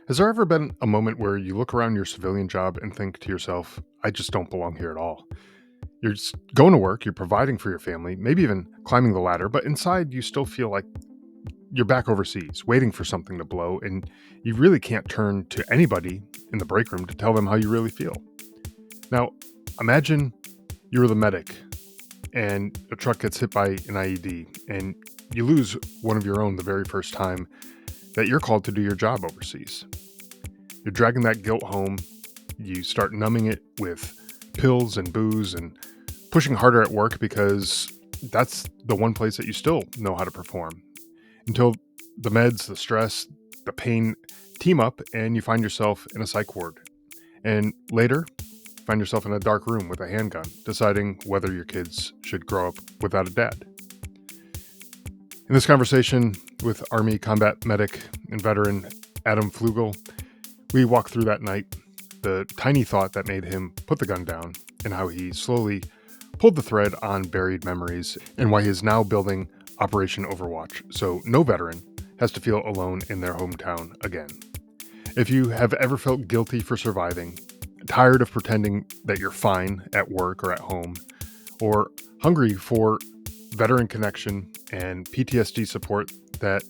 Has there ever been a moment where you look around your civilian job and think to yourself, I just don't belong here at all? You're just going to work, you're providing for your family, maybe even climbing the ladder, but inside you still feel like you're back overseas, waiting for something to blow, and you really can't turn to anybody in the break room to tell them how you really feel. Now, imagine you're the medic and a truck gets hit by an IED and you lose one of your own the very first time that you're called to do your job overseas. You're dragging that guilt home. You start numbing it with pills and booze and pushing harder at work because that's the one place that you still know how to perform. Until the meds, the stress, the pain team up and you find yourself in a psych ward. And later, find yourself in a dark room with a handgun, deciding whether your kids should grow up without a dad. In this conversation with Army combat medic and veteran Adam Fluegel, we walk through that night, the tiny thought that made him put the gun down, and how he slowly pulled the thread on buried memories, and why he is now building Operation Overwatch, so no veteran has to feel alone in their hometown again. If you have ever felt guilty for surviving, tired of pretending that you're fine at work or at home, or hungry for veteran connection and PTSD support that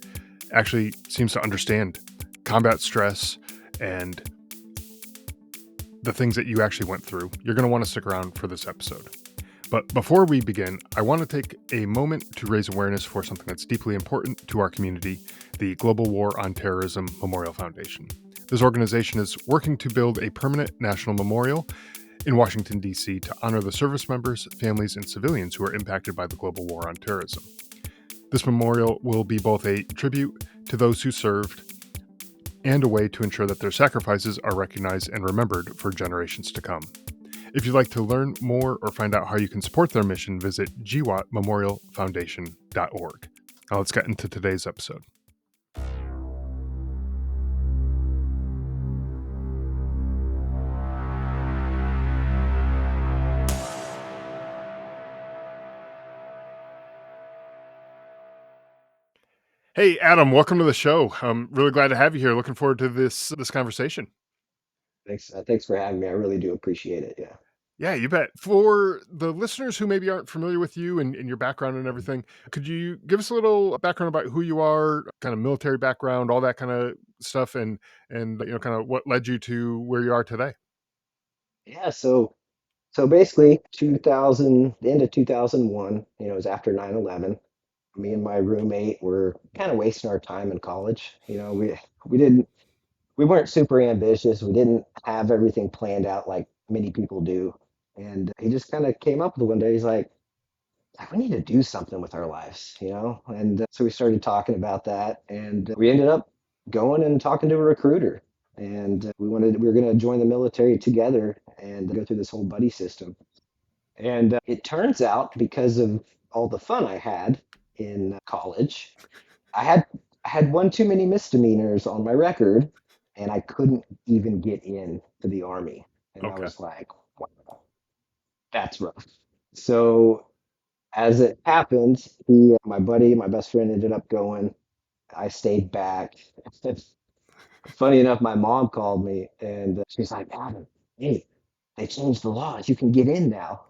actually seems to understand combat stress and the things that you actually went through, you're going to want to stick around for this episode. But before we begin, I want to take a moment to raise awareness for something that's deeply important to our community, the Global War on Terrorism Memorial Foundation. This organization is working to build a permanent national memorial in Washington, D.C. to honor the service members, families, and civilians who are impacted by the global war on terrorism. This memorial will be both a tribute to those who served and a way to ensure that their sacrifices are recognized and remembered for generations to come. If you'd like to learn more or find out how you can support their mission, visit gwatmemorialfoundation.org. Now let's get into today's episode. Hey, Adam, welcome to the show. I'm really glad to have you here. Looking forward to this conversation. Thanks for having me. I really do appreciate it. Yeah. Yeah, you bet. For the listeners who maybe aren't familiar with you and your background and everything, could you give us a little background about who you are, kind of military background, all that kind of stuff, and kind of what led you to where you are today? Yeah. So basically, the end of 2001, it was after 9/11. Me and my roommate were kind of wasting our time in college. We didn't, we weren't super ambitious. We didn't have everything planned out like many people do. And he just kind of came up with one day. He's like, we need to do something with our lives. And so we started talking about that, and we ended up going and talking to a recruiter. And we were going to join the military together and go through this whole buddy system. And it turns out, because of all the fun I had in college, I had I had one too many misdemeanors on my record, and I couldn't even get in to the army. And I Okay. was like, wow, that's rough. So as it happened, my buddy, my best friend, ended up going. I stayed back. Funny enough, my mom called me and she's like, Adam, hey, they changed the laws. You can get in now.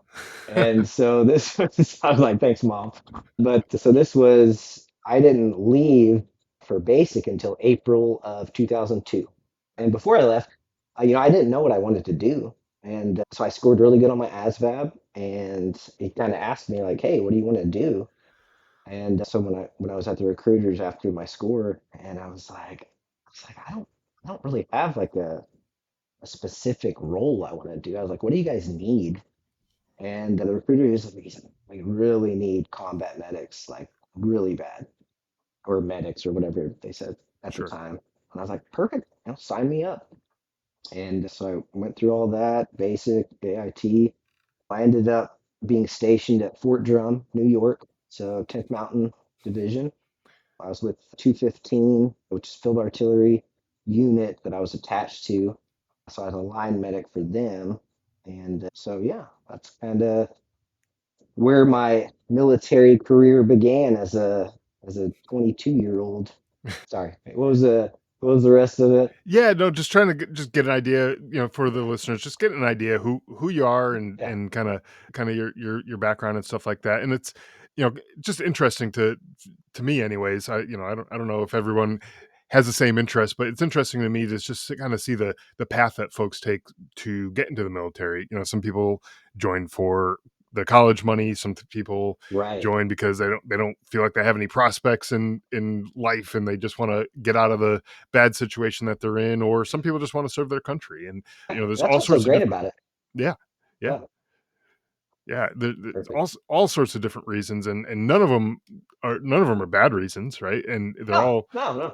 And so this was, I was like, thanks, mom. But so I didn't leave for basic until April of 2002. And before I left, I didn't know what I wanted to do. And so I scored really good on my ASVAB, and he kind of asked me like, "Hey, what do you want to do?" And so when I was at the recruiters after my score, and I was like, I don't really have like a specific role I want to do. I was like, what do you guys need? And the recruiter was like, we really need combat medics, like really bad, or medics or whatever they said at the Sure. time. And I was like, perfect, sign me up. And so I went through all that basic AIT. I ended up being stationed at Fort Drum, New York, so 10th Mountain Division. I was with 215, which is field artillery unit that I was attached to. So I was a line medic for them. And so, yeah, that's kind of where my military career began as a 22-year-old. Sorry, what was a What was the rest of it? Yeah, no, just trying to just get an idea, for the listeners, just get an idea who you are Yeah. and kind of your background and stuff like that. And it's just interesting to me, anyways. I don't know if everyone has the same interest, but it's interesting to me to just to kind of see the path that folks take to get into the military. Some people join for the college money. Some people Right. join because they don't feel like they have any prospects in life, and they just want to get out of the bad situation that they're in, or some people just want to serve their country. And there's That's all what's so sorts of great different. about it. Yeah, yeah, Yeah. yeah. There's Perfect. all sorts of different reasons, and none of them are bad reasons, right? And they're No, all no,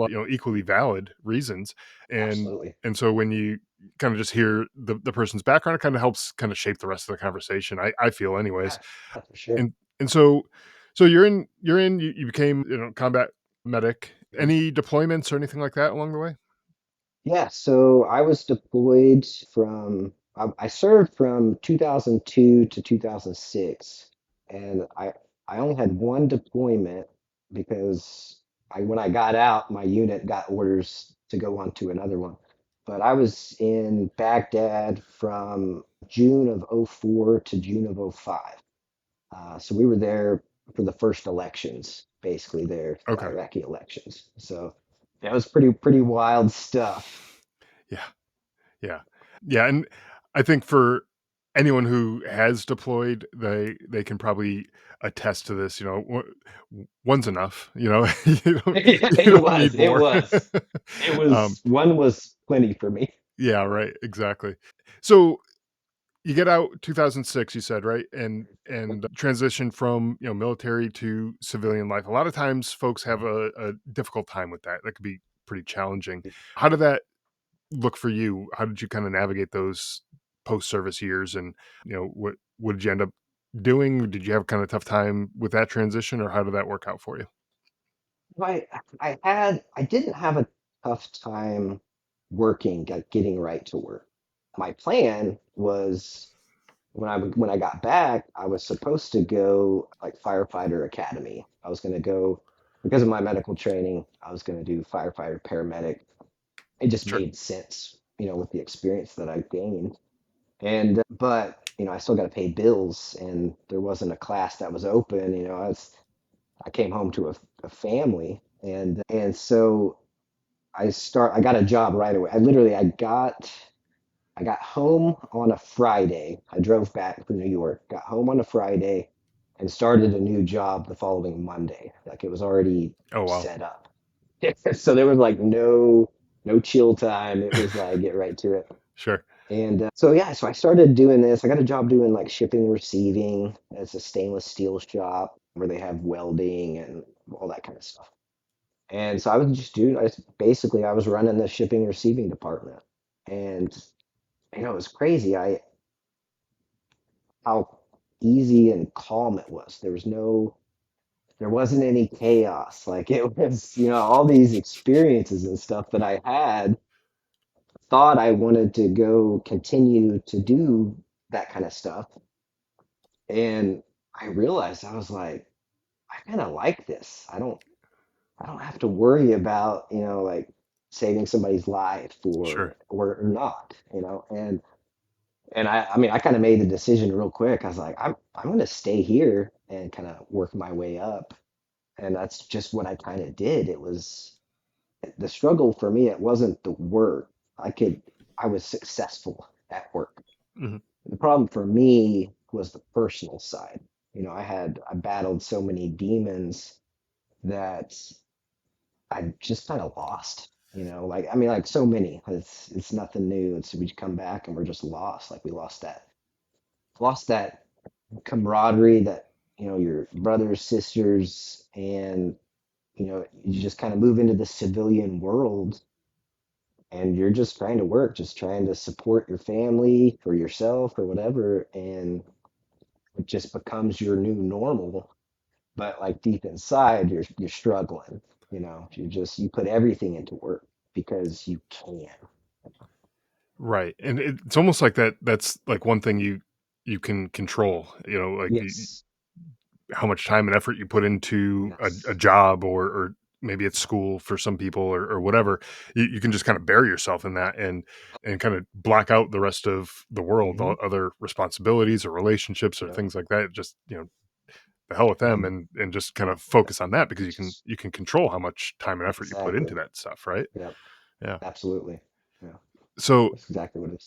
no. equally valid reasons. and Absolutely. and so when you kind of just hear the person's background, it kind of helps kind of shape the rest of the conversation, I feel, anyways. Yeah, yeah, for sure. And so you became combat medic. Mhm. Any deployments or anything like that along the way? Yeah, so I was deployed from, I served from 2002 to 2006, and I only had one deployment because when I got out, my unit got orders to go on to another one. But I was in Baghdad from June of '04 to June of '05. So we were there for the first elections, basically there, the Okay. Iraqi elections. So that was pretty wild stuff. Yeah. Yeah. Yeah, and I think for anyone who has deployed, they can probably attest to this. One's enough. You don't you It don't was, need it more. was, it um, was one was plenty for me. yeah, right, exactly. So you get out 2006, you said, right? And transition from military to civilian life. A lot of times, folks have a difficult time with that. That could be pretty challenging. How did that look for you? How did you kind of navigate those post-service years? And what did you end up doing? Did you have kind of tough time with that transition, or how did that work out for you? I I didn't have a tough time working, getting right to work. My plan was when I got back, I was supposed to go like firefighter academy. I was going to go because of my medical training. I was going to do firefighter paramedic. It just Sure. made sense, with the experience that I gained. And but I still got to pay bills, and there wasn't a class that was open. I came home to a family, and so I got a job right away. I got home on a Friday. I drove back from New York, got home on a Friday, and started a new job the following Monday. Like it was already Oh, wow. set up. So there was like no chill time. It was like get right to it. Sure. And so yeah, so I started doing this. I got a job doing like shipping and receiving. It's a stainless steel shop where they have welding and all that kind of stuff. And so I was just doing, basically I was running the shipping and receiving department. And it was crazy. How easy and calm it was. There wasn't any chaos. Like it was, all these experiences and stuff that I had, thought I wanted to go continue to do that kind of stuff. And I realized I was like, I kind of like this. I don't have to worry about, like saving somebody's life Sure. or not, and I mean, I kind of made the decision real quick. I was like, I'm going to stay here and kind of work my way up. And that's just what I kind of did. It was the struggle for me. It wasn't the work. I was successful at work. Mhm. The problem for me was the personal side. I battled so many demons that I just kind of lost. Like I mean, like so many. It's nothing new. It's we come back and we're just lost. Like we lost that camaraderie that your brothers, sisters, and you just kind of move into the civilian world, and you're just trying to work, just trying to support your family or yourself or whatever, and it just becomes your new normal. But like deep inside, you're struggling. You put everything into work because you can. Right, and it's almost like that's like one thing you can control, like Yes. how much time and effort you put into a Yes. job, or maybe it's school for some people or whatever, you can just kind of bury yourself in that and kind of black out the rest of the world, Hmm. all other responsibilities or relationships or Yep. things like that. Just, the hell with them, And and just kind of focus on that because you can control how much time and effort you put into exactly. that stuff, right? Yep. Yeah. Absolutely. Yeah. So That's exactly what it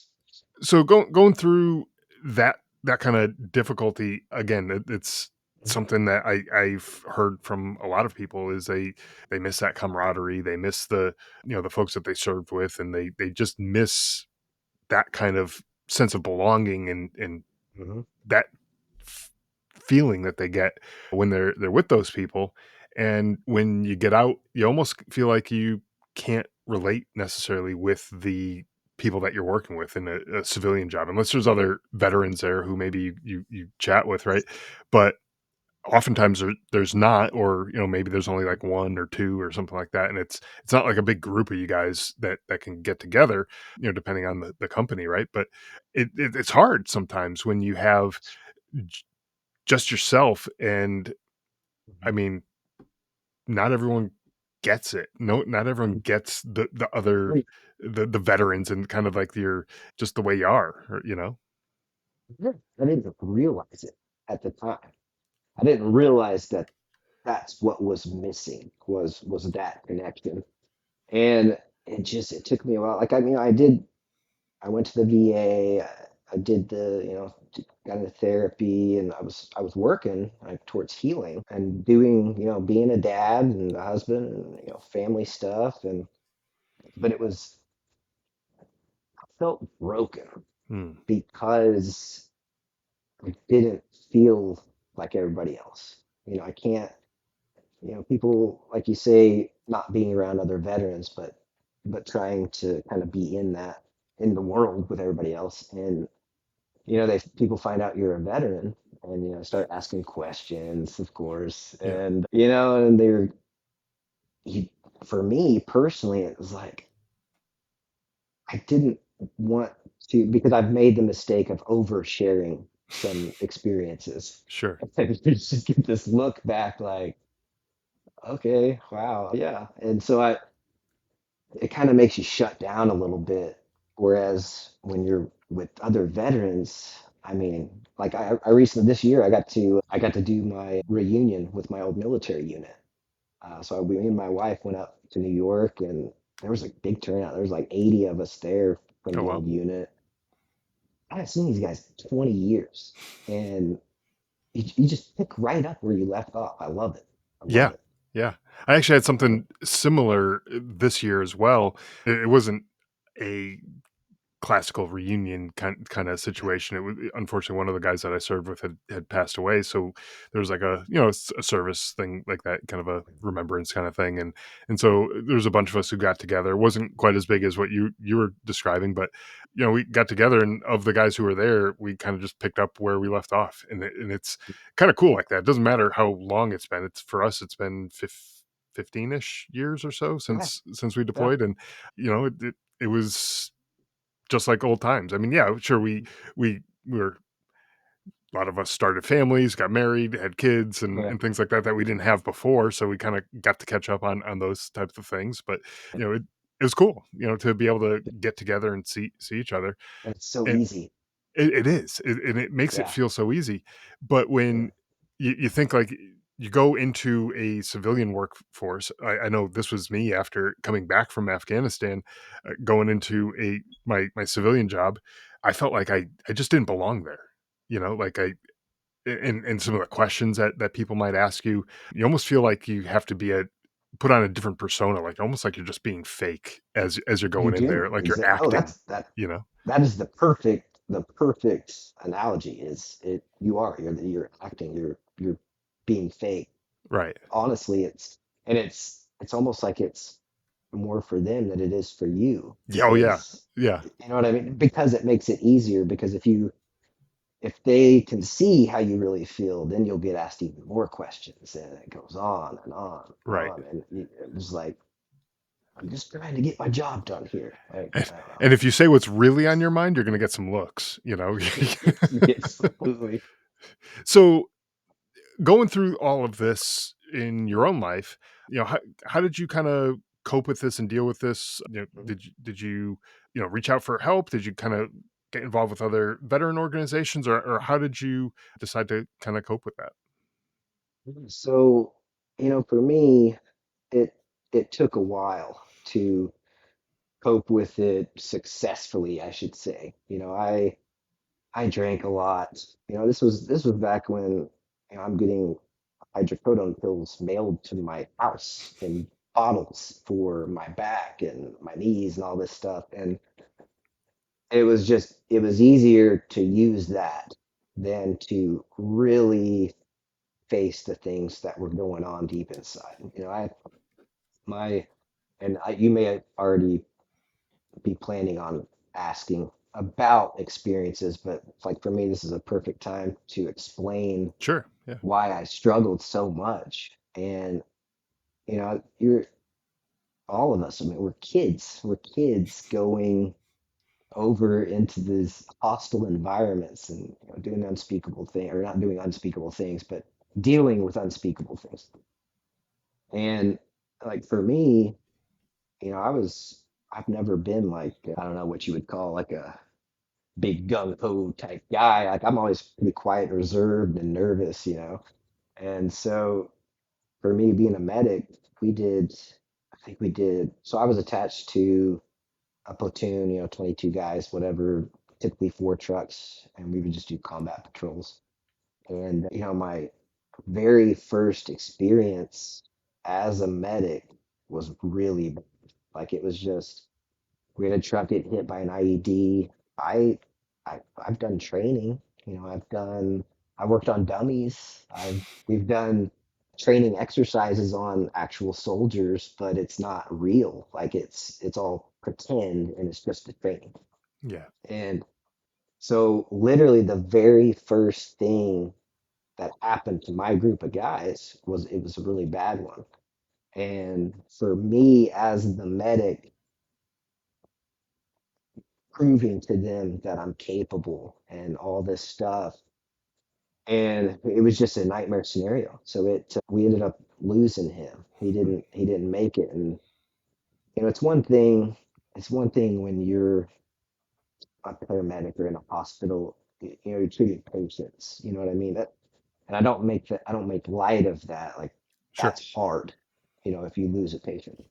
is. going through that kind of difficulty again, it's Mhm. something that I've heard from a lot of people is they miss that camaraderie, they miss the folks that they served with, and they just miss that kind of sense of belonging and Mhm. that f- feeling that they get when they're with those people. And when you get out, you almost feel like you can't relate necessarily with the people that you're working with in a civilian job, unless there's other veterans there who maybe you chat with, right? But oftentimes there's not, or maybe there's only like one or two or something like that, and it's not like a big group of you guys that can get together, depending on the company, right? But it's hard sometimes when you have j- just yourself, and I Mhm. mean, not everyone gets it. No, not everyone gets the other Right. the veterans and kind of like your just the way you are, or. Yeah. I didn't realize it at the time. I didn't realize that that's what was missing was that connection. And it took me a while. Like, I mean, I went to the VA. I did got into therapy, and I was working like towards healing and doing, being a dad and a husband and family stuff. And but I felt broken Hmm. because I didn't feel like everybody else. I can't. People like you say, not being around other veterans, but trying to kind of be in the world with everybody else. And they people find out you're a veteran, and start asking questions, of course. Yeah. And you, for me personally, it was like I didn't want to, because I've made the mistake of oversharing some experiences. Sure. And you just get this look back like, okay, wow, yeah. And so it kind of makes you shut down a little bit. Whereas when you're with other veterans, I mean, like I recently this year I got to do my reunion with my old military unit. Me and my wife went up to New York, and there was a big turnout. There was like 80 of us there from Oh the wow. old unit. I haven't seen these guys in 20 years, and you just pick right up where you left off. I love it. I love Yeah. it. Yeah. I actually had Love it. something similar this year as well. It wasn't a classical reunion kind of Yeah. situation. It was unfortunately one of the guys that I served with had passed away, so there was like a service thing like that, kind of a remembrance kind of thing, and so there was a bunch of us who got together. It wasn't quite as big as what you were describing, but we got together, and of the guys who were there, we kind of just picked up where we left off, and it's kind of cool like that. It doesn't matter how long it's been. It's for us, it's been 15-ish years or so Yeah. since we Yeah. deployed, and it was just like old times. I mean, yeah, sure, we were a lot of us started families, got married, had kids, Yeah. and things like that that we didn't have before. So we kind of got to catch up on those types of things. But it was cool, to be able to get together and see each other. It's so And easy. it is, and it makes it Yeah. feel so easy. But Yeah. when you think like you go into a civilian workforce, I know this was me after coming back from Afghanistan, going into my civilian job. I felt like I just didn't belong there. Like and some of the questions that people might ask you, you almost feel like you have to put on a different persona, like almost like you're just being fake as you're You going in there, do. like you're Exactly. Oh, acting. You know, that is the perfect analogy. Is it you are. You're acting, you're being fake. right? Honestly, it's almost like it's more for them than it is for you, Yeah, oh yeah, because yeah, you know what I mean? Because it makes it easier, because if they can see how you really feel, then you'll get asked even more questions, and it goes on and on and right. on. And it's like, I'm just trying to get my job done here. Like, And, and if you say what's really on your mind, you're going to get some looks. absolutely. So going through all of this in your own life, How did you kind of cope with this and deal with this? Did you reach out for help? Did you kind of get involved with other veteran organizations, or how did you decide to kind of cope with that? So, for me, it it took a while to cope with it successfully, I should say. I drank a lot. This was back when I'm getting hydrocodone pills mailed to my house in bottles for my back and my knees and all this stuff. And it was easier to use that than to really face the things that were going on deep inside. My, you may already be planning on asking about experiences, but like for me, this is a perfect time to explain Sure. Yeah. why I struggled so much. And you're all of us. I mean, we're kids. We're kids going over into these hostile environments and doing unspeakable things, or not doing unspeakable things, but dealing with unspeakable things. And like for me, I've never been like, I don't know what you would call like a big gung ho type guy. Like I'm always pretty quiet, reserved, and nervous. And so for me, being a medic, we did, I think we did. So I was attached to a platoon, 22 guys, whatever, typically 4 trucks, and we would just do combat patrols. And my very first experience as a medic was really bad. Like it was just we had a truck get hit by an IED. I, I've done training. I worked on dummies. We've done training exercises on actual soldiers, but it's not real. Like it's all pretend and it's just a training. Yeah. And so literally the very first thing that happened to my group of guys was a really bad one. And for me as the medic, proving to them that I'm capable and all this stuff. And it was just a nightmare scenario. So we ended up losing him. He didn't make it. And it's one thing when you're a paramedic or in a hospital, you're treating patients. You know what I mean? And I don't make light of that. Like Sure. that's hard, if you lose a patient.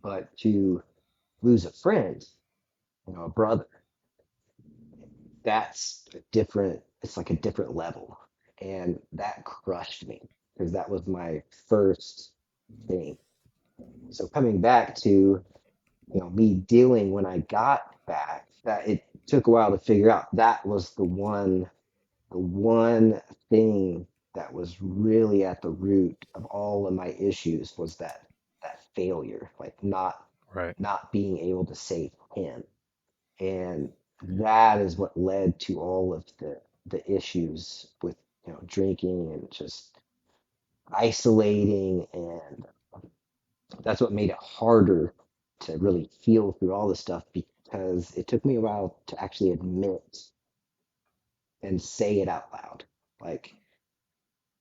But to lose a friend, a brother, that's a different it's like a different level, and that crushed me because that was my first thing. So coming back to me dealing when I got back, that it took a while to figure out that was the one thing that was really at the root of all of my issues was that failure, like Right. not being able to save him. And that is what led to all of the issues with drinking and just isolating, and that's what made it harder to really feel through all this stuff because it took me a while to actually admit and say it out loud, like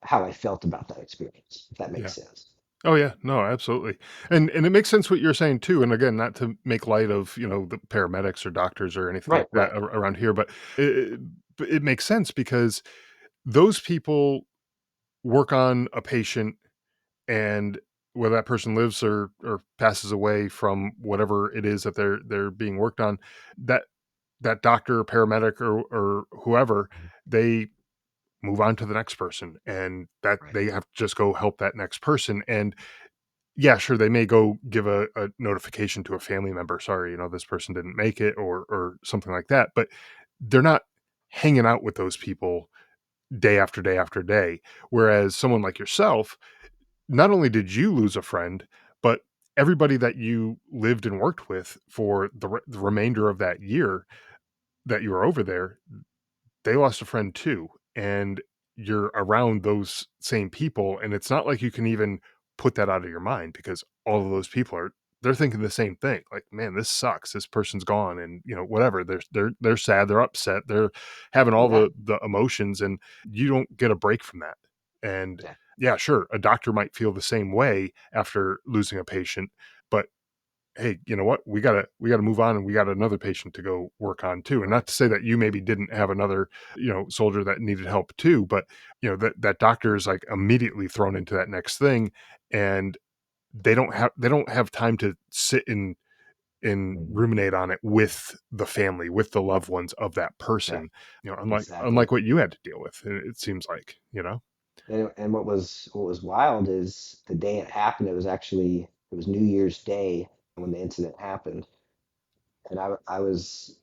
how I felt about that experience, if that makes Yeah. sense. Oh yeah, no, absolutely. And it makes sense what you're saying too. And again, not to make light of, the paramedics or doctors or anything Right, like that right, around here, but it makes sense because those people work on a patient, and whether that person lives or passes away from whatever it is that they're being worked on, that that doctor or paramedic or whoever, they move on to the next person, and that right. they have to just go help that next person. And yeah, sure, they may go give a notification to a family member, "Sorry, this person didn't make it," or something like that, but they're not hanging out with those people day after day after day. Whereas someone like yourself, not only did you lose a friend, but everybody that you lived and worked with for the remainder of that year that you were over there, they lost a friend too, and you're around those same people, and it's not like you can even put that out of your mind because all of those people they're thinking the same thing. Like, man, this sucks. This person's gone, and whatever. They're sad. They're upset. They're having all Yeah, the emotions, and you don't get a break from that. And yeah. Yeah, sure, a doctor might feel the same way after losing a patient, but hey, you know what? We gotta move on, and we got another patient to go work on too. And Right. not to say that you maybe didn't have another, soldier that needed help too, but that doctor is like immediately thrown into that next thing, and they don't have time to sit and Mhm. ruminate on it with the family, with the loved ones of that Right. person. Unlike Exactly. what you had to deal with. It seems like, And what was wild is the day it happened. It was New Year's Day when the incident happened, and I was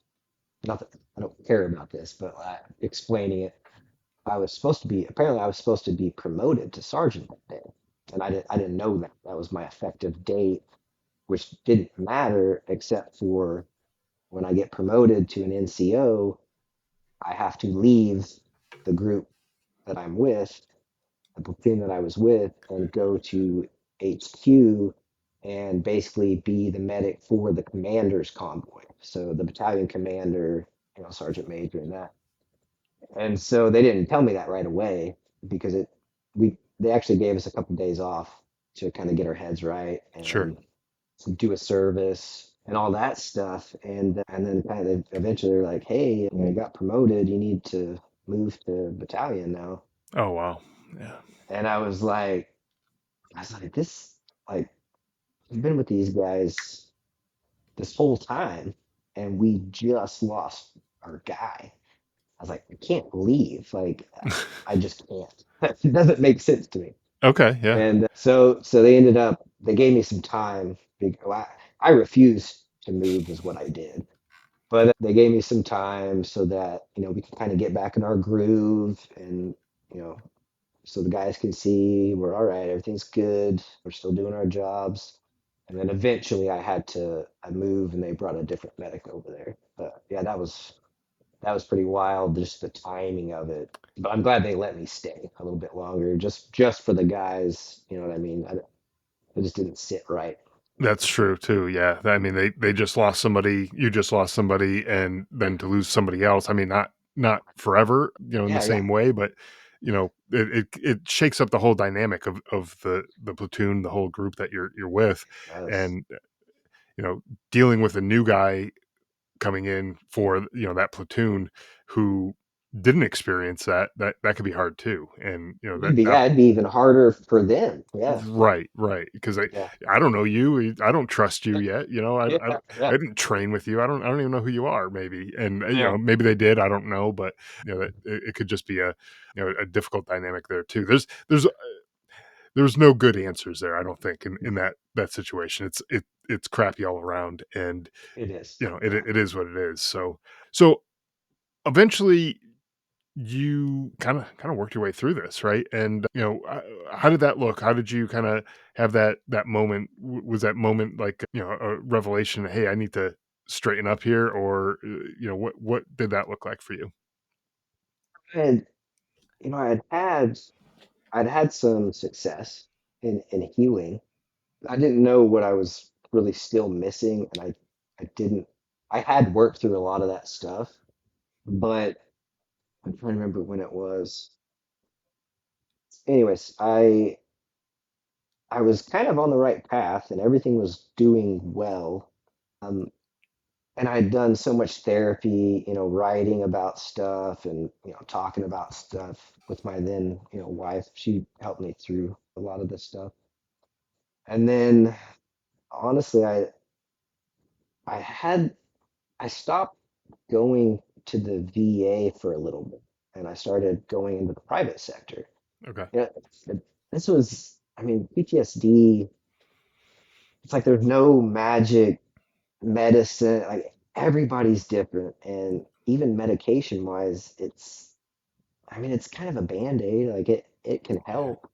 not that I don't care about this, but explaining it. I was supposed to be promoted to sergeant that day, and I didn't know that that was my effective date, which didn't matter except for when I get promoted to an NCO, I have to leave the group that I'm with, the platoon that I was with, and go to HQ and basically be the medic for the commander's convoy. So the battalion commander, sergeant major, and that. And so they didn't tell me that right away because they actually gave us a couple days off to kind of get our heads right sure. and do a service and all that stuff. And then kind of eventually they're like, hey, you got promoted, you need to move to battalion now. Oh wow. Yeah. And I was like, this, like, I've been with these guys this whole time, and we just lost our guy. I was like, I can't leave. Like, I just can't. It doesn't make sense to me. Okay. Yeah. And so they gave me some time. I refused to move, is what I did. But they gave me some time so that, we can kind of get back in our groove and, you know, so the guys can see we're all right, everything's good, we're still doing our jobs. And then eventually I move and they brought a different medic over there. But yeah, that was pretty wild, just the timing of it. But I'm glad they let me stay a little bit longer, just for the guys. You know what I mean? It just didn't sit right. That's true too. Yeah. I mean, they just lost somebody. You just lost somebody, and then to lose somebody else. I mean, not forever, in the Yeah, yeah, same way, but it shakes up the whole dynamic of the platoon, the whole group that you're with, it does. and you know, dealing with a new guy coming in for that platoon who didn't experience that could be hard too, and that. It'd be even harder for them. Yeah, Right, because yeah, I don't know you, I don't trust you yet, yeah, I yeah, didn't train with you, I don't even know who you are maybe, and, yeah. maybe they did, I don't know, but, that it could just be a difficult dynamic there too. There's no good answers there, I don't think, in that situation. It's crappy all around, and, It is. Yeah. it is what it is, so eventually you kinda worked your way through this, right? And, how did that look? How did you kinda have that moment? Was that moment like, a revelation, "Hey, I need to straighten up here," or, what did that look like for you? And you know, I'd had some success in healing. I didn't know what I was really still missing, and I didn't. I had worked through a lot of that stuff, but I'm trying to remember when it was. Anyways, I was kind of on the right path, and everything was doing well. Um, and I'd done so much therapy, writing about stuff and talking about stuff with my then wife. She helped me through a lot of this stuff. And then honestly, I had I stopped going to the VA for a little bit, and I started going into the private sector. Okay. Yeah, this was, I mean, PTSD. It's like there's no magic medicine. Like everybody's different, and even medication wise, I mean, it's kind of a band-aid. Like it can help.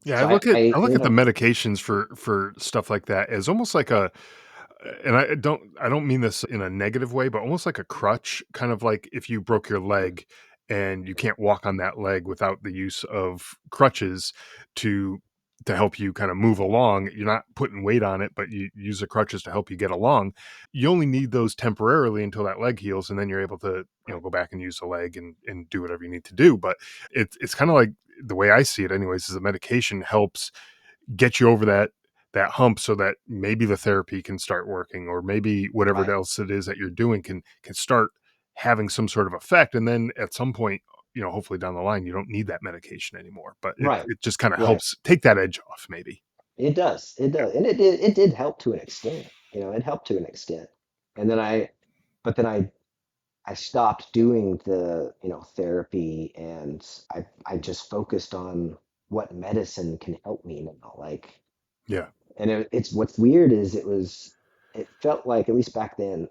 Yeah, So I I look ended at the up, medications for stuff like that as almost like and I don't mean this in a negative way, but almost like a crutch, kind of like if you broke your leg and you can't walk on that leg without the use of crutches to help you kind of move along. You're not putting weight on it, but you use the crutches to help you get along. You only need those temporarily until that leg heals, and then you're able to, right, go back and use the leg and do whatever you need to do. But it's kind of like the way I see it anyways is the medication helps get you over that hump so that maybe the therapy can start working, or maybe whatever Right. else it is that you're doing can start having some sort of effect. And then at some point, hopefully down the line, you don't need that medication anymore. But it, Right. it just kind of Right. helps take that edge off, maybe. It does. It Yeah. does. And it did help to an extent. It helped to an extent. And then but then I stopped doing the, therapy, and I just focused on what medicine can help me now. Like, Yeah. and it's what's weird is it felt like, at least back then,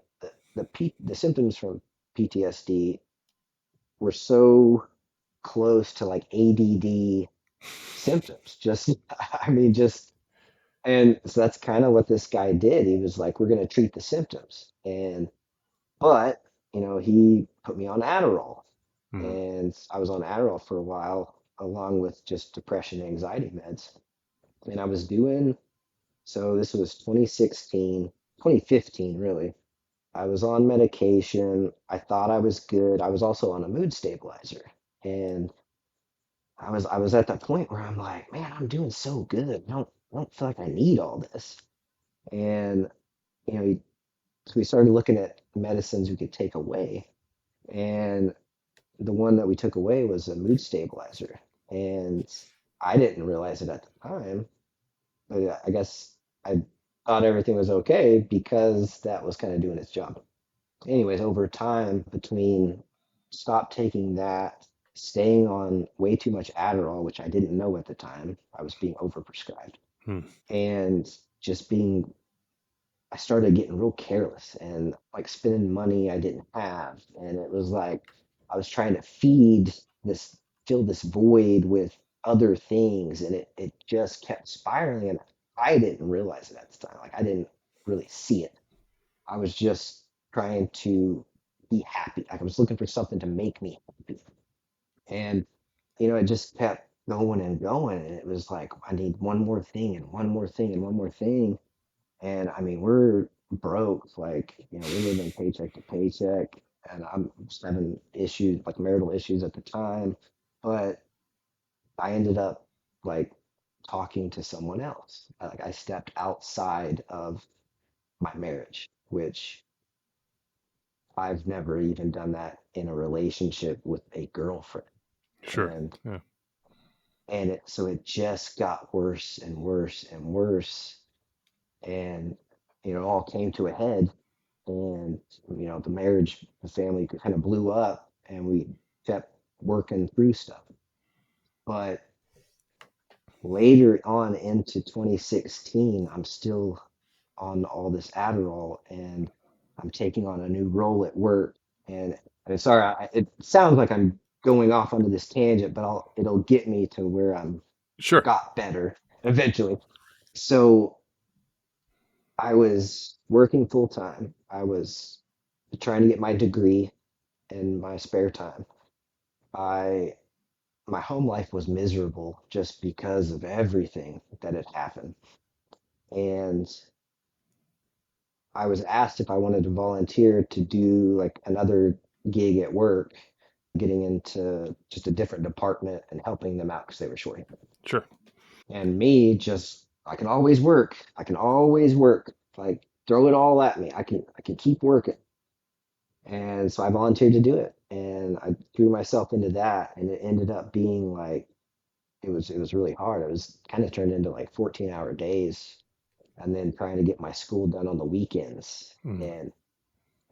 the symptoms from PTSD were so close to like ADD symptoms. Just, I mean, just, and so that's kind of what this guy did. He was like, we're going to treat the symptoms. But, he put me on Adderall, Mm, and I was on Adderall for a while, along with just depression and anxiety meds. And I was doing, so this was 2016, 2015, really. I was on medication. I thought I was good. I was also on a mood stabilizer. And I was at that point where I'm like, man, I'm doing so good. I don't feel like I need all this. And, you know, so we started looking at medicines we could take away. And the one that we took away was a mood stabilizer. And I didn't realize it at the time, but I guess I thought everything was okay because that was kind of doing its job. Anyways, over time, between stop taking that, staying on way too much Adderall, which I didn't know at the time, I was being overprescribed, mm, and just being, I started getting real careless and like spending money I didn't have. And it was like I was trying to this, fill this void with other things. And it just kept spiraling. And I didn't realize it at the time. Like I didn't really see it. I was just trying to be happy. Like I was looking for something to make me happy. And, it just kept going and going. And it was like, I need one more thing and one more thing and one more thing. And I mean, we're broke. Like, we're living paycheck to paycheck. And I'm just having issues, like marital issues at the time. But I ended up like talking to someone else. Like I stepped outside of my marriage, which I've never even done that in a relationship with a girlfriend. sure. And Yeah. so it just got worse and worse and worse. And it all came to a head. And the marriage, the family kind of blew up, and we kept working through stuff. But later on into 2016, I'm still on all this Adderall, and I'm taking on a new role at work. And sorry, it sounds like I'm going off onto this tangent, but it'll get me to where I'm Sure. got better eventually. So I was working full time. I was trying to get my degree in my spare time. I My home life was miserable just because of everything that had happened. And I was asked if I wanted to volunteer to do like another gig at work, getting into just a different department and helping them out because they were short. Sure. And me, just I can always work. I can always work. Like throw it all at me. I can keep working. And so I volunteered to do it. And I threw myself into that, and it ended up being like it was really hard. It was kind of turned into like 14-hour days, and then trying to get my school done on the weekends. Mm,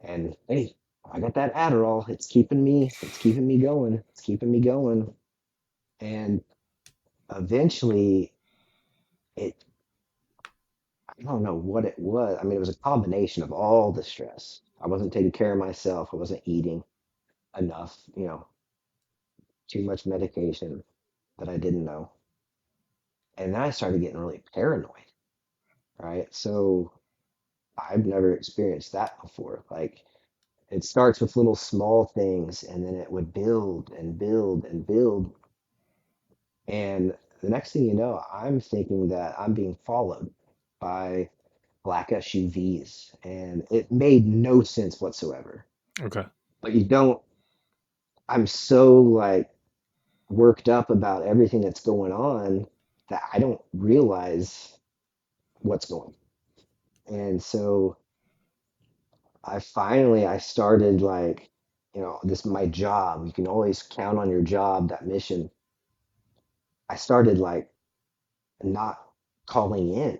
And hey, I got that Adderall. It's keeping me going. It's keeping me going. And eventually it I don't know what it was. I mean, it was a combination of all the stress. I wasn't taking care of myself. I wasn't eating enough, too much medication that I didn't know. And then I started getting really paranoid, right? So I've never experienced that before. Like it starts with little small things, and then it would build and build and build. And the next thing you know, I'm thinking that I'm being followed by black SUVs. And it made no sense whatsoever. okay. But I'm so like worked up about everything that's going on that I don't realize what's going on. And so I started like, this my job. You can always count on your job, that mission. I started like not calling in.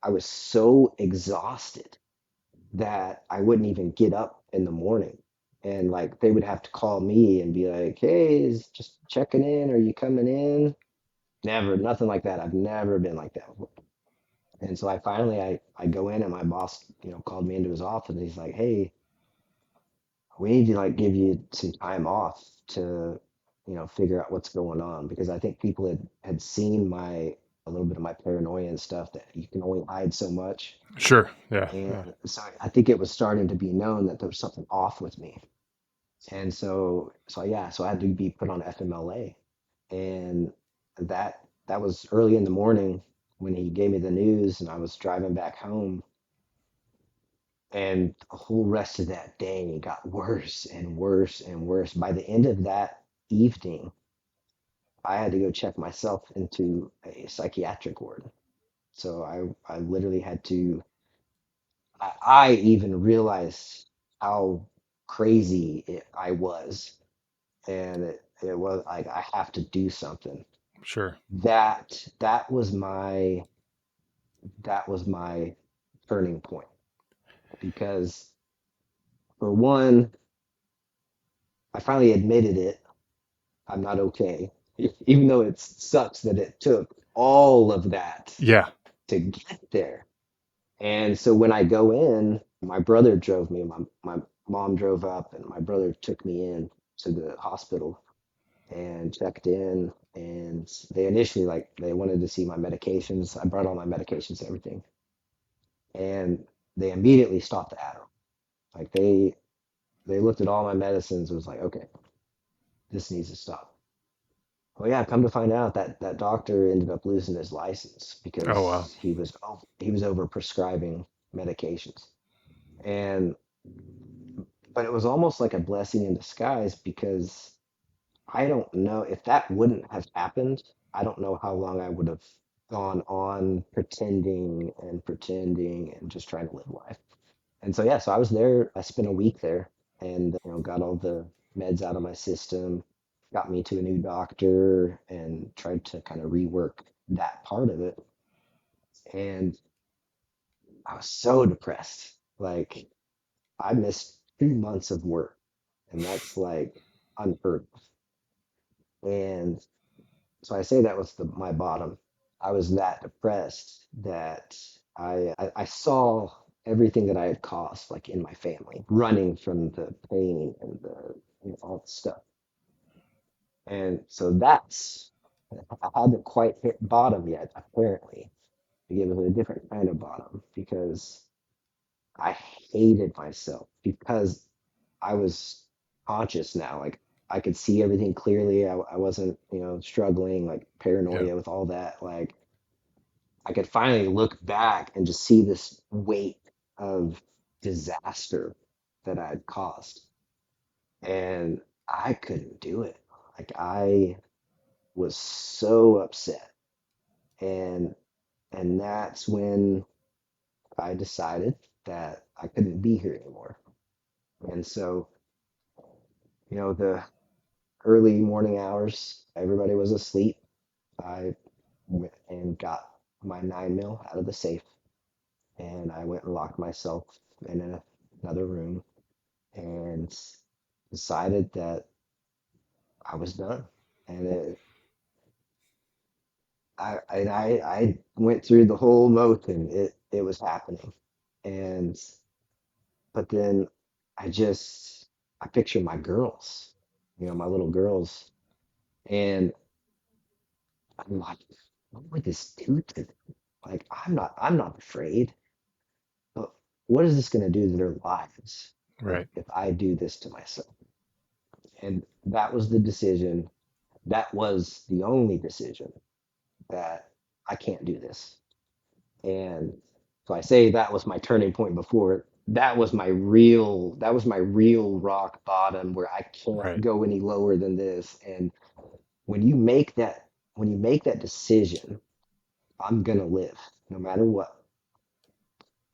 I was so exhausted that I wouldn't even get up in the morning. And like they would have to call me and be like, "Hey, is just checking in. Are you coming in?" Never, nothing like that. I've never been like that before. And so I go in and my boss, called me into his office and he's like, "Hey, we need to like give you some time off to, figure out what's going on." Because I think people had seen a little bit of my paranoia and stuff that you can only hide so much. Sure. Yeah. Yeah. And so I think it was starting to be known that there was something off with me. And so I had to be put on FMLA. And that was early in the morning when he gave me the news and I was driving back home. And the whole rest of that day got worse and worse and worse. By the end of that evening, I had to go check myself into a psychiatric ward. So I literally had to, I even realized how crazy I was. And it was like, I have to do something. Sure. That, that was my, that was my turning point because for one, I finally admitted it. I'm not okay. Even though it sucks that it took all of that Yeah. to get there. And so when I go in, my brother drove me. My mom drove up, and my brother took me in to the hospital and checked in. And they initially like they wanted to see my medications. I brought all my medications and everything, and they immediately stopped the Adderall. Like they looked at all my medicines. And was like, okay, this needs to stop. Well, yeah, come to find out that that doctor ended up losing his license Oh wow. because he was over prescribing medications. And but it was almost like a blessing in disguise because I don't know if that wouldn't have happened, I don't know how long I would have gone on pretending and pretending and just trying to live life. And so yeah, so I was there, I spent a week there and got all the meds out of my system, got me to a new doctor and tried to kind of rework that part of it. And I was so depressed. Like I missed 2 months of work and that's like unheard of. And so I say that was my bottom. I was that depressed that I saw everything that I had caused, like in my family, running from the pain and the all the stuff. And so I haven't quite hit bottom yet, apparently. To give it a different kind of bottom because I hated myself because I was conscious now. Like I could see everything clearly. I wasn't, struggling like Yeah. paranoia with all that. Like I could finally look back and just see this weight of disaster that I had caused. And I couldn't do it. Like I was so upset. And that's when I decided that I couldn't be here anymore. And so, the early morning hours, everybody was asleep. I went and got my 9 mil out of the safe and I went and locked myself in another room and decided that I was done. And I went through the whole motion. It was happening. And but then I picture my girls, my little girls, and I'm like, what would this do to them? Like I'm not afraid, but what is this gonna do to their lives Right. if I do this to myself? And that was the decision. That was the only decision that I can't do this. And so I say that was my turning point before. That was my real rock bottom where I can't Right. go any lower than this. And when you make that when you make that decision, I'm gonna live no matter what,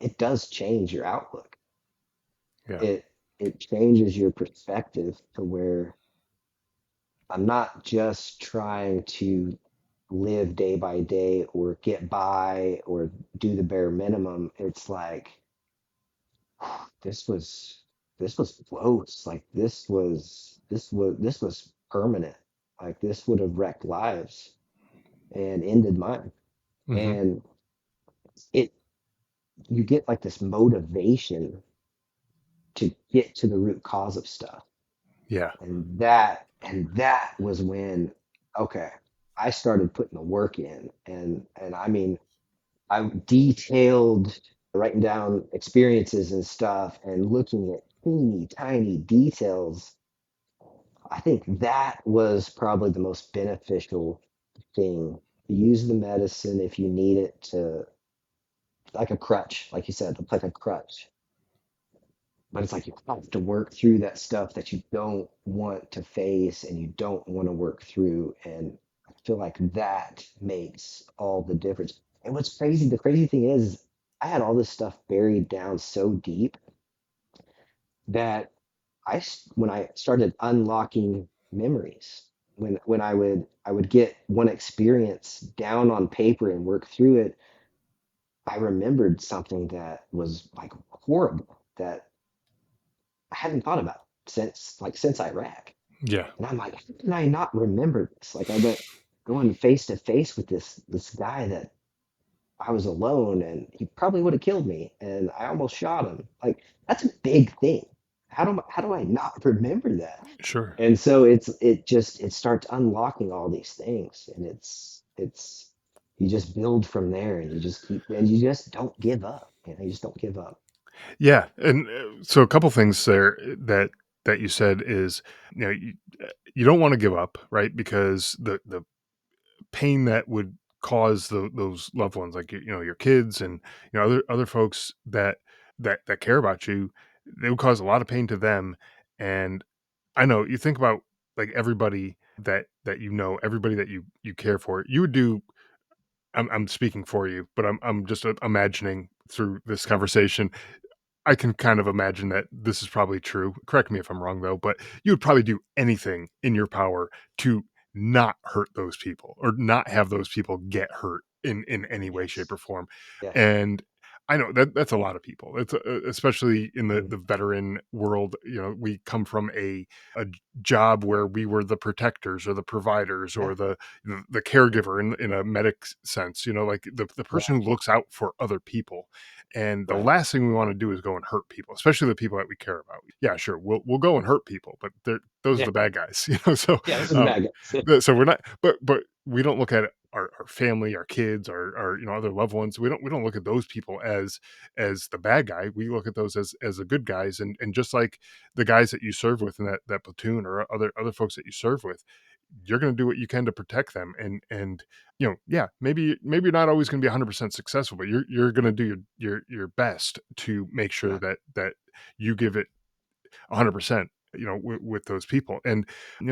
it does change your outlook. Yeah. It changes your perspective to where I'm not just trying to live day by day or get by or do the bare minimum. It's like this was this was close. Like this was permanent. Like this would have wrecked lives and ended mine. Hmm. And it you get like this motivation to get to the root cause of stuff. Yeah. And that was when, okay, I started putting the work in. And I mean, I detailed writing down experiences and stuff and looking at teeny tiny details. I think that was probably the most beneficial thing. Use the medicine if you need it to, like a crutch, like you said, like a crutch. But it's like you have to work through that stuff that you don't want to face and you don't want to work through. And I feel like that makes all the difference. And what's crazy, the crazy thing is, I had all this stuff buried down so deep that when I started unlocking memories, when I would get one experience down on paper and work through it, I remembered something that was like horrible that I hadn't thought about since Iraq. Yeah. And I'm like, how can I not remember this? Like I went going face to face with this guy that I was alone and he probably would have killed me and I almost shot him. Like that's a big thing. How do I not remember that? Sure. And so it starts unlocking all these things and it's you just build from there and you just keep and you just don't give up. You just don't give up. Yeah, and so a couple things there that you said is, you don't want to give up, right? Because the pain that would cause those loved ones, like your kids and other folks that care about you, they would cause a lot of pain to them. And I know you think about like everybody that everybody that you care for, you would do. I'm speaking for you, but I'm just imagining through this conversation. I can kind of imagine that this is probably true. Correct me if I'm wrong though, but you would probably do anything in your power to not hurt those people or not have those people get hurt in any way, shape, Yes. or form. Yes. And I know that's a lot of people. It's especially in the Mhm. veteran world. We come from a job where we were the protectors or the providers Yeah. or the caregiver in a medic sense. Like the Yeah. person who looks out for other people, and the Right. last thing we want to do is go and hurt people, especially the people that we care about. Yeah, sure, we'll go and hurt people, but those are Yeah. the bad guys. So, Yeah. This is um, bad guys. so we're not, but we don't look at our family, our kids, our other loved ones. We don't look at those people as the bad guy. We look at those as the good guys, and just like the guys that you serve with in that platoon or other folks that you serve with, you're going to do what you can to protect them. And yeah, maybe you're not always going to be 100% successful, but you're going to do your best to make sure Yeah. that you give it 100%, with those people. And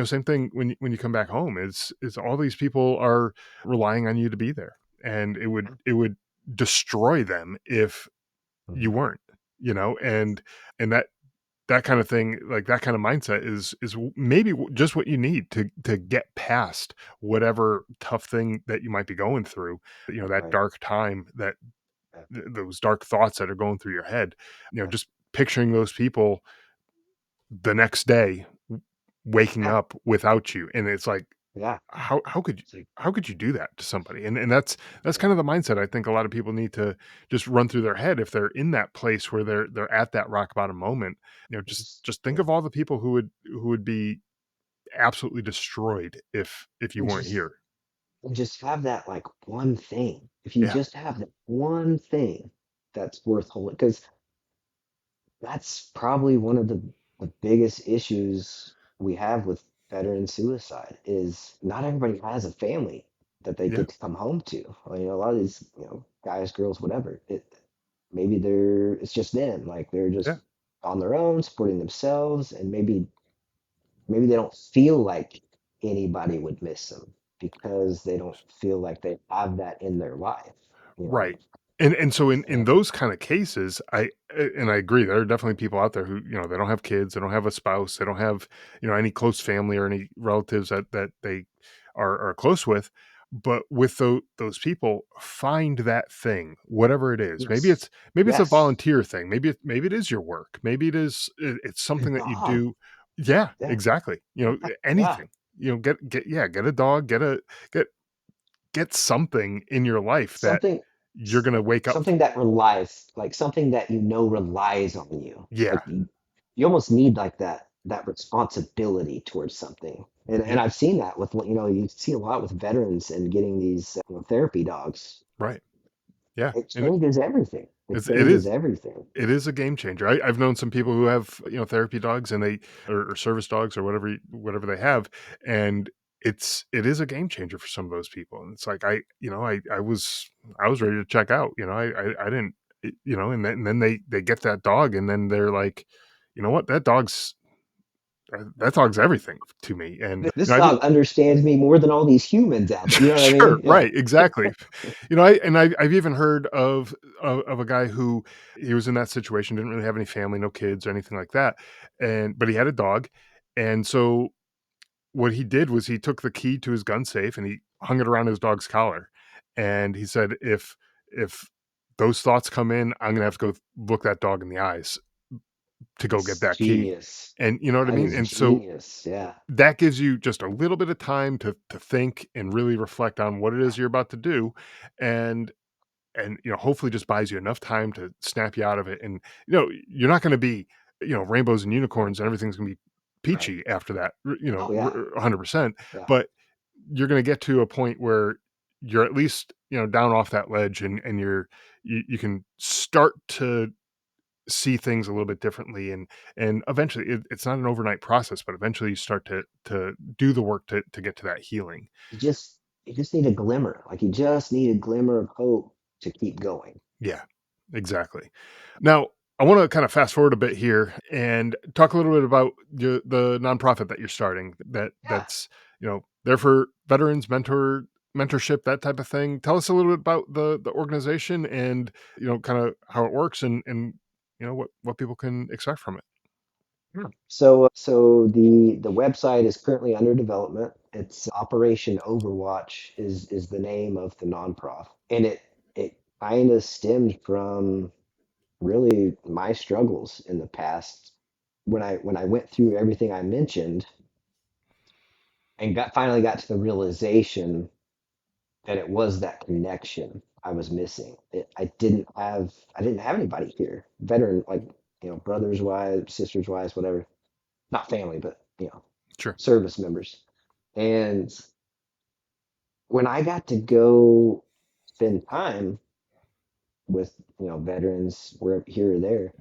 same thing when you come back home, is all these people are relying on you to be there, and it would destroy them if you Mhm. weren't. And that kind of thing, like that kind of mindset is maybe just what you need to get past whatever tough thing that you might be going through, that Right. dark time, Yeah. those dark thoughts that are going through your head, Yeah. just picturing those people the next day waking Yeah. up without you, and it's like, Yeah. how could you It's like, how could you do that to somebody? And that's yeah. kind of the mindset I think a lot of people need to just run through their head if they're in that place where they're at that rock bottom moment. Just think Yeah. of all the people who would be absolutely destroyed if you And weren't just here. and just have that like one thing. If you Yeah. just have that one thing that's worth holding, because that's probably one of the biggest issues we have with veteran suicide is not everybody has a family that they Yeah. get to come home to. I mean, a lot of these, guys, girls, whatever. Maybe it's just them, like they're Yeah. just on their own, supporting themselves, and maybe they don't feel like. anybody would miss them because they don't feel like they have that in their life, you know. Right. And so in And those kind of cases, and I agree, there are definitely people out there who, they don't have kids, they don't have a spouse, they don't have, any close family or any relatives that they are close with. But with those people, find that thing, whatever it is. yes, Maybe it's a yes, volunteer thing. Maybe it is your work. Maybe it's a something that you dog, do. Yeah, yeah, exactly. yeah, Anything. Get a dog, get get something in your life that something you're gonna wake up. something that relies, like something that you know relies on you. Yeah. Like you almost need like that responsibility towards something. And Yep. I've seen that with, you see a lot with veterans and getting these therapy dogs. Right. Yeah. It And changes everything. It it's it changes is everything. it is a game changer. I've known some people who have, therapy dogs and they or service dogs or whatever they have, and it is a game changer for some of those people. And it's like I was ready to check out. I didn't and then they get that dog and then they're like, you know what, that dog's everything to me. And This dog understands me more than all these humans out there. You know what I Sure, mean? Yeah. right, exactly. I've even heard of a guy who he was in that situation, didn't really have any family, no kids or anything like that, but he had a dog, and so what he did was he took the key to his gun safe and he hung it around his dog's collar, and he said, "If those thoughts come in, I'm gonna have to go look that dog in the eyes to go get It's that key." genius. And you know what I That mean? is And so genius. Yeah. that gives you just a little bit of time to think and really reflect on what it is you're about to do, and hopefully just buys you enough time to snap you out of it, and, you're not gonna be, rainbows and unicorns and everything's gonna be Right. peachy after that, Oh yeah. 100%, Yeah. but you're gonna get to a point where you're at least, down off that ledge and you can start to see things a little bit differently, and eventually it's not an overnight process, but eventually you start to do the work to get to that healing. You just need a glimmer. Like you just need a glimmer of hope to keep going. Yeah, exactly. Now, I want to kind of fast forward a bit here and talk a little bit about the nonprofit that you're starting. Yeah. That's there for veterans, mentorship, that type of thing. Tell us a little bit about the organization and kind of how it works and what people can expect from it. Yeah. So the website is currently under development. It's Operation Overwatch is the name of the nonprofit, and it kind of stemmed from really my struggles in the past when I went through everything I mentioned and finally got to the realization that it was that connection I was missing. I didn't have anybody here, veteran, like brothers, wives, sisters, wives, whatever, not family, but Sure. service members. And when I got to go spend time with veterans, where here or there,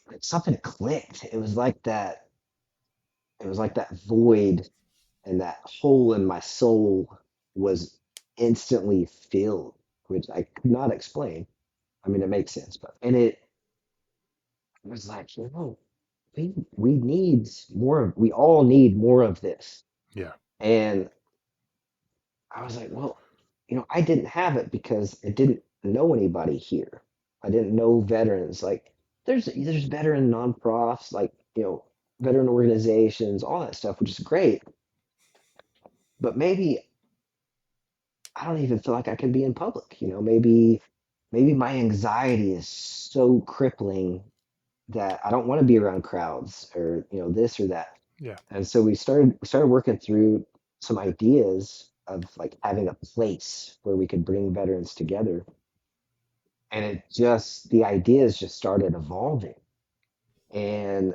like something clicked. It was like that void and that hole in my soul was instantly filled, which I could not explain. I mean, it makes sense, but and it was like, we need more. We all need more of this. Yeah. And I was like, well, I didn't have it because I didn't know anybody here. I didn't know veterans. Like, there's veteran nonprofits, like veteran organizations, all that stuff, which is great. But maybe I don't even feel like I can be in public. Maybe my anxiety is so crippling that I don't want to be around crowds or this or that. Yeah. And so we started working through some ideas of like having a place where we could bring veterans together. And the ideas just started evolving. And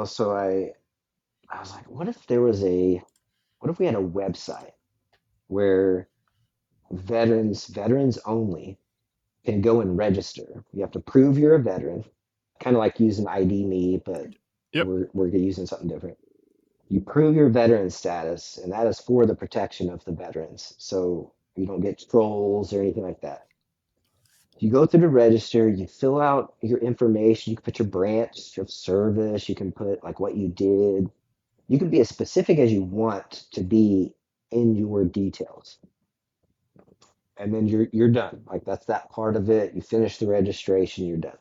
so I was like, what if we had a website where veterans only can go and register. You have to prove you're a veteran, kind of like using ID Me, but Yep. we're using something different. You prove your veteran status, and that is for the protection of the veterans. So you don't get trolls or anything like that. You go through the register, you fill out your information, you can put your branch of service, you can put like what you did, You can be as specific as you want to be in your details, and then you're done. Like that's that part of it. You finish the registration, you're done.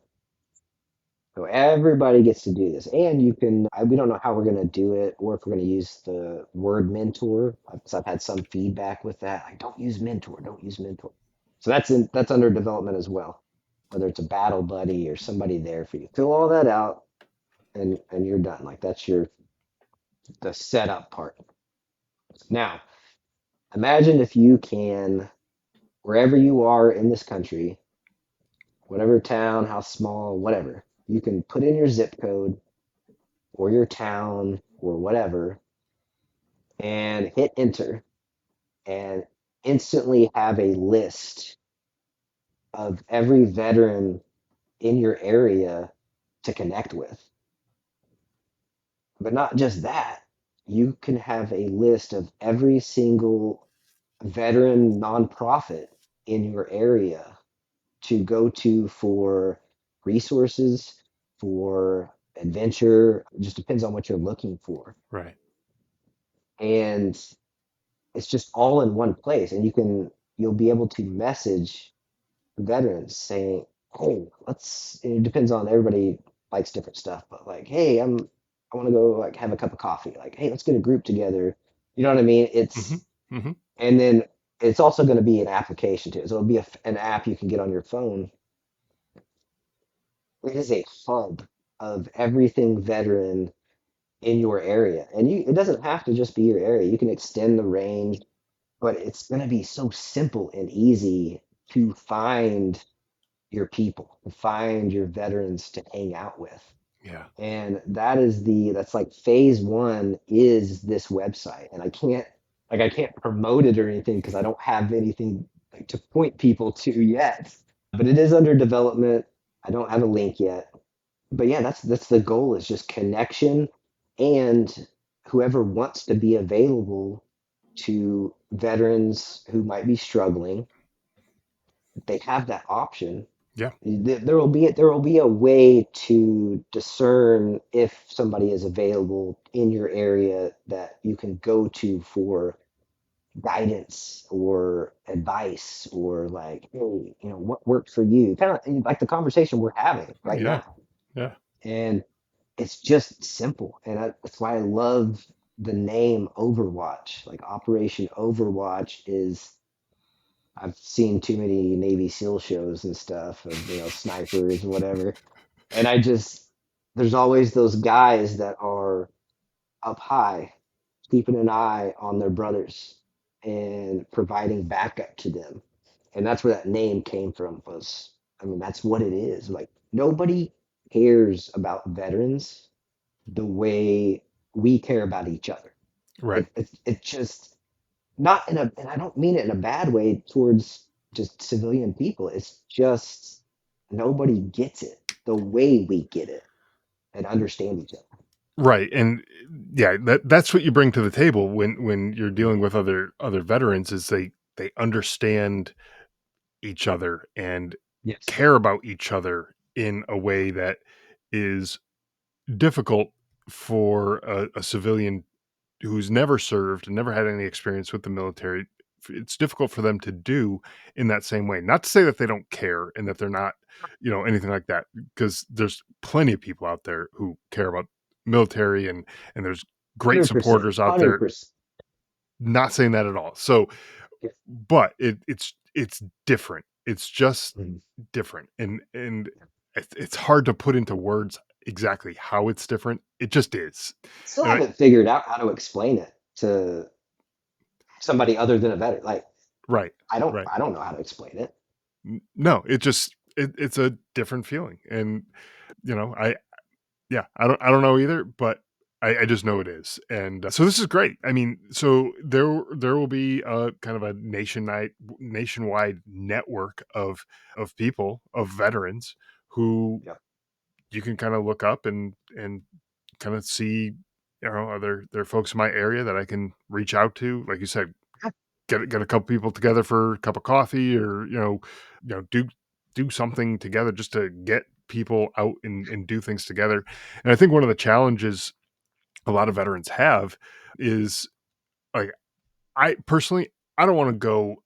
So everybody gets to do this, and you can. We don't know how we're gonna do it, or if we're gonna use the word mentor. Because I've had some feedback with that. Like, don't use mentor. Don't use mentor. So that's under development as well. Whether it's a battle buddy or somebody there for you, fill all that out, and you're done. Like that's your the setup part. Now, imagine if you can, wherever you are in this country, whatever town, how small, whatever, you can put in your zip code or your town or whatever and hit enter and instantly have a list of every veteran in your area to connect with. But not just that, you can have a list of every single veteran nonprofit in your area to go to for resources, for adventure. It just depends on what you're looking for. Right. And it's just all in one place. And you'll be able to message veterans saying, hey, it depends on everybody likes different stuff, but like, hey, I want to go like have a cup of coffee. Like, hey, let's get a group together. You know what I mean? Hmm. Hmm. And then it's also going to be an application too. So it'll be an app you can get on your phone. It is a hub of everything veteran in your area. And it doesn't have to just be your area. You can extend the range, but it's going to be so simple and easy to find your people, to find your veterans to hang out with. Yeah. And that's like phase one is this website. And I can't promote it or anything because I don't have anything like to point people to yet. But it is under development. I don't have a link yet. But yeah, that's the goal is just connection and whoever wants to be available to veterans who might be struggling, they have that option. Yeah. There will be a way to discern if somebody is available in your area that you can go to for guidance or advice or like, hey, what worked for you? Kind of like the conversation we're having right Yeah. now. Yeah. And it's just simple. And that's why I love the name Overwatch. Like Operation Overwatch is I've seen too many Navy SEAL shows and stuff of, snipers and whatever. And there's always those guys that are up high, keeping an eye on their brothers and providing backup to them. And that's where that name came from I mean, that's what it is. Like nobody cares about veterans the way we care about each other. Right. It's just not and I don't mean it in a bad way towards just civilian people. It's just nobody gets it the way we get it and understand each other. Right. And yeah, that's what you bring to the table when you're dealing Mhm. with other veterans is they understand each other and Yes. care about each other in a way that is difficult for a civilian who's never served and never had any experience with the military. It's difficult for them to do in that same way. Not to say that they don't care and that they're not, anything like that, because there's plenty of people out there who care about military and there's great 100%. supporters out there. 100%. Not saying that at all. So, Yes. but it's different. It's just Mhm. different, and it's hard to put into words exactly how it's different. It just is. Still And haven't figured out how to explain it to somebody other than a veteran. Like right, right. I don't know how to explain it. No, it's a different feeling, and I yeah, I don't know either, but I just know it is, and so this is great. I mean, so there will be a kind of a nationwide network of people of veterans who Yep. you can kind of look up and kind of see, are there folks in my area that I can reach out to, like you said, get a couple people together for a cup of coffee or do something together just to get people out and do things together. And I think one of the challenges a lot of veterans have is like, I personally, I don't want to go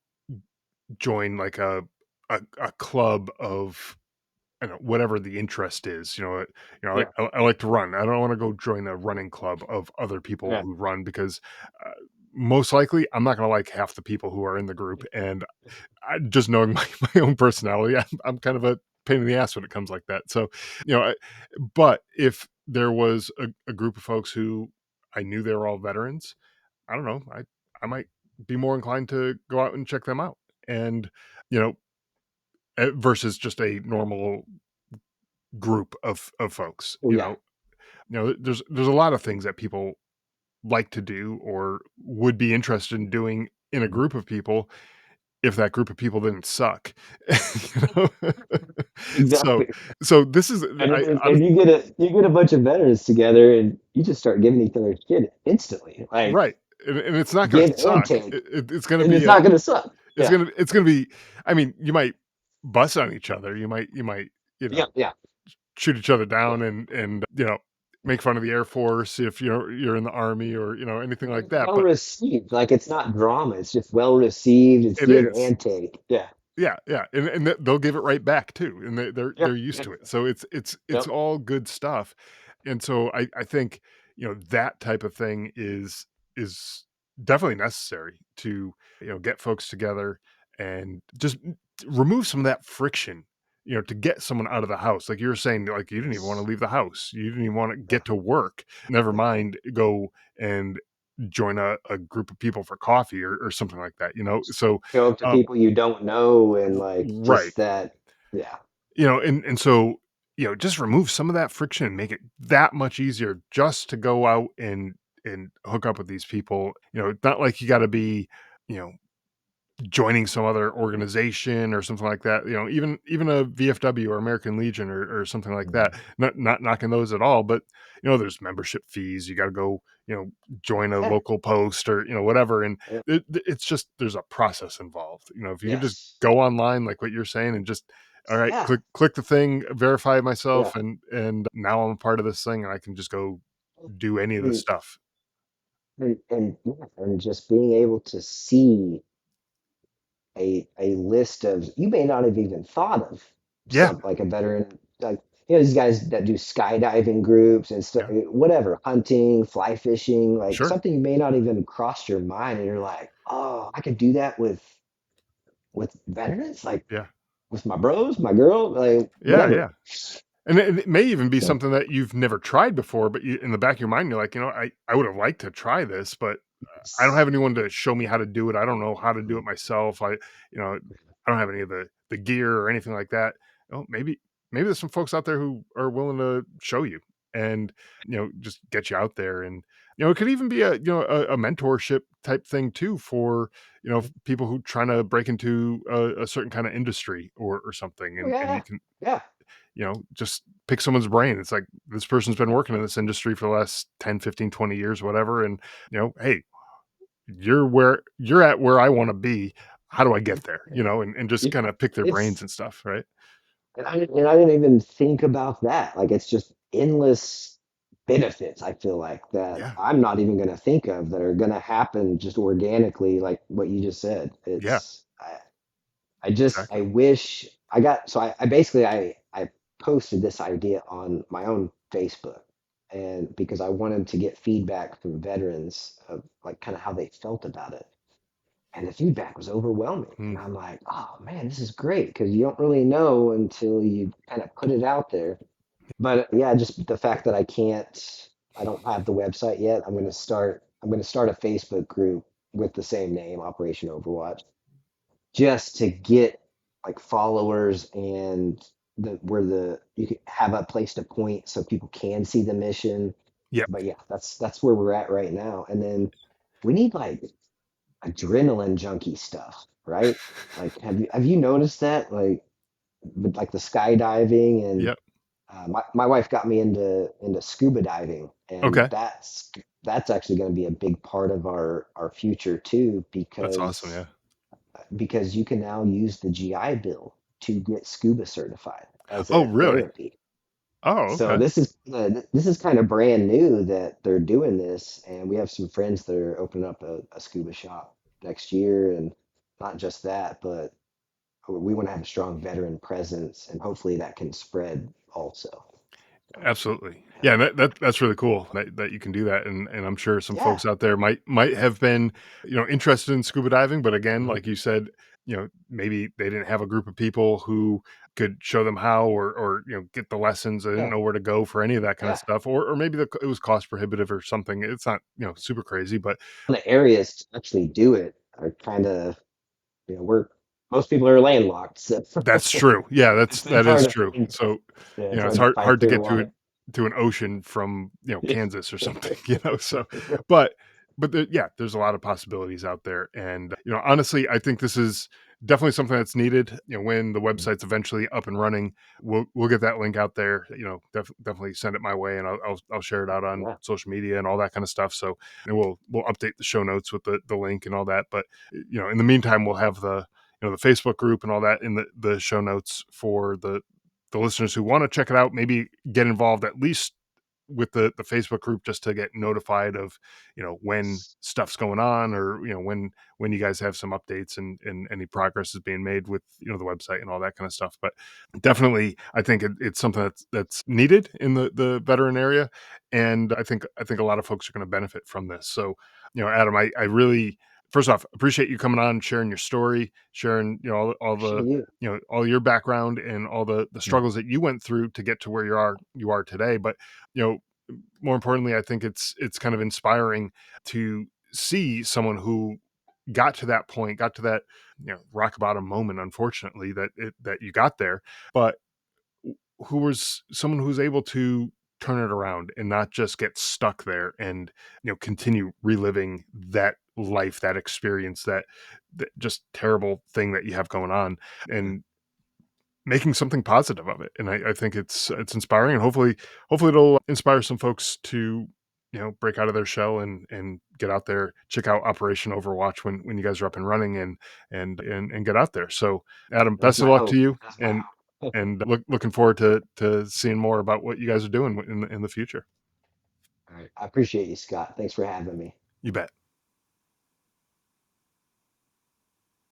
join like a club of, I don't know, whatever the interest is. Yeah, I like to run. I don't want to go join a running club of other people yeah, who run because uh, most likely I'm not going to like half the people who are in the group. And just knowing my own personality, I'm kind of a pain in the ass when it comes like that. So, you know, I, but if there was a group of folks who I knew they were all veterans, I don't know, I might be more inclined to go out and check them out. And, you know, versus just a normal group of folks, oh yeah. there's a lot of things that people like to do or would be interested in doing in a group of people if that group of people didn't suck. you know? so Exactly. so this is And you get a bunch of veterans together and you just start giving each other shit instantly, like right. And it's not going to give and suck. take, It's going to and be it's a not going to suck. Yeah, it's going to be, I mean, you might bust on each other. You might, you know, yeah, yeah, shoot each other yeah. down and make fun of the Air Force if you're in the Army or anything But like it's that. well But received. Like it's not drama. It's just well received. It's it give is. and take. Yeah, Yeah, yeah, and they'll give it right back too, and yeah, they're used yeah. to it. So it's Yep. all good stuff, and so I think that type of thing is definitely necessary to get folks together and just remove some of that friction. To get someone out of the house, like you were saying, like you didn't even want to leave the house, you didn't even want to Yeah. get to work. Never mind, go and join a group of people for coffee or something like that. So Show up to um, people you don't know and like right. just that. Yeah. And so, just remove some of that friction and make it that much easier just to go out and hook up with these people. It's not like you got to be, you know, joining some other organization or something like that. Even a VFW or American Legion or something like that. Mhm. Not knocking those at all, but there's membership fees. You got to go, join a Yeah. local post or whatever, and Yeah. it's just there's a process involved. If you could just Yes. go online like what you're saying and just all right, Yeah. click the thing, verify myself, Yeah. and now I'm a part of this thing, and I can just go do any of this And, stuff. yeah, and just being able to see a list of you may not have even thought of Yeah, some like a veteran like these guys that do skydiving groups and stuff yeah, whatever hunting fly fishing like sure, something you may not even cross your mind and you're like oh I could do that with veterans like yeah, with my bros my girl like yeah, whatever yeah. And it may even be so something that you've never tried before, but in the back of your mind, you're like, I would have liked to try this, but I don't have anyone to show me how to do it. I don't know how to do it myself. I don't have any of the gear or anything like that. Maybe there's some folks out there who are willing to show you and just get you out there. And it could even be a mentorship type thing too for people who trying to break into a certain kind of industry or something, oh, and yeah you can yeah just pick someone's brain. It's like this person's been working in this industry for the last 10, 15, 20 years, whatever. And, hey, you're at where I want to be. How do I get there? yeah, And just yeah. kind of pick their brains It's and stuff. Right. and I didn't even think about that. Like it's just endless benefits, I feel like, that Yeah. I'm not even gonna think of that are gonna happen just organically, like what you just said. Yeah. I Exactly. wish I got so I basically I posted this idea on my own Facebook and because I wanted to get feedback from veterans of like kind of how they felt about it. And the feedback was overwhelming. And Mm. I'm like, oh man, this is great because you don't really know until you kind of put it out there. But yeah, just the fact that I don't have the website yet. I'm going to start a Facebook group with the same name, Operation Overwatch, just to get like followers and where you can have a place to point so people can see the mission. Yep. But yeah, that's where we're at right now. And then we need like adrenaline junkie stuff, right? Like, have you noticed that? Like, with like the skydiving and Yep. my wife got me into scuba diving, and Okay. that's actually going to be a big part of our future too, That's awesome. Yeah. because you can now use the GI Bill to get scuba certified as Oh, a really? therapy. Oh, So okay. this is kind of brand new that they're doing this, and we have some friends that are opening up a scuba shop next year, and not just that, but we want to have a strong veteran presence, and hopefully that can spread also. So, Absolutely. yeah, Yeah, and that's really cool that you can do that, and I'm sure some yeah, folks out there might have been, interested in scuba diving, but again, mhm, like you said, maybe they didn't have a group of people who could show them how or get the lessons. They didn't yeah, know where to go for any of that kind of yeah. stuff, or maybe it was cost prohibitive or something. It's not, super crazy, but The areas to actually do it are kind of, we're most people are landlocked, so that's true. Yeah, it's that hard is to true. find, So, yeah, it's it's hard to find hard to clear get water. to an ocean from, Kansas or something, so but yeah, there's a lot of possibilities out there, and, honestly, I think this is definitely something that's needed, when the website's eventually up and running, we'll get that link out there, definitely send it my way, and I'll share it out on Yeah. social media and all that kind of stuff, so and we'll update the show notes with the link and all that, but, in the meantime, we'll have the Facebook group and all that in the show notes for the listeners who want to check it out. Maybe get involved at least with the Facebook group just to get notified of when stuff's going on or when you guys have some updates and any progress is being made with the website and all that kind of stuff. But definitely, I think it's something that's needed in the veteran area, and I think a lot of folks are going to benefit from this. So, Adam, I really first off appreciate you coming on and sharing your story, sharing all Appreciate the you. all your background and all the Mm, struggles that you went through to get to where you are today. But you know, more importantly, I think it's kind of inspiring to see someone who got to that point, got to that rock bottom moment. Unfortunately, that you got there, but who was someone who's able to turn it around and not just get stuck there and continue reliving that life, that experience, that just terrible thing that you have going on, mm. and making something positive of it. And I think it's inspiring, and hopefully it'll inspire some folks to break out of their shell and get out there, check out Operation Overwatch when you guys are up and running, and get out there. So, Adam, That's best of my luck to hope. you, That's my and hope. looking forward to seeing more about what you guys are doing in the future. All right. I appreciate you, Scott. Thanks for having me. You bet.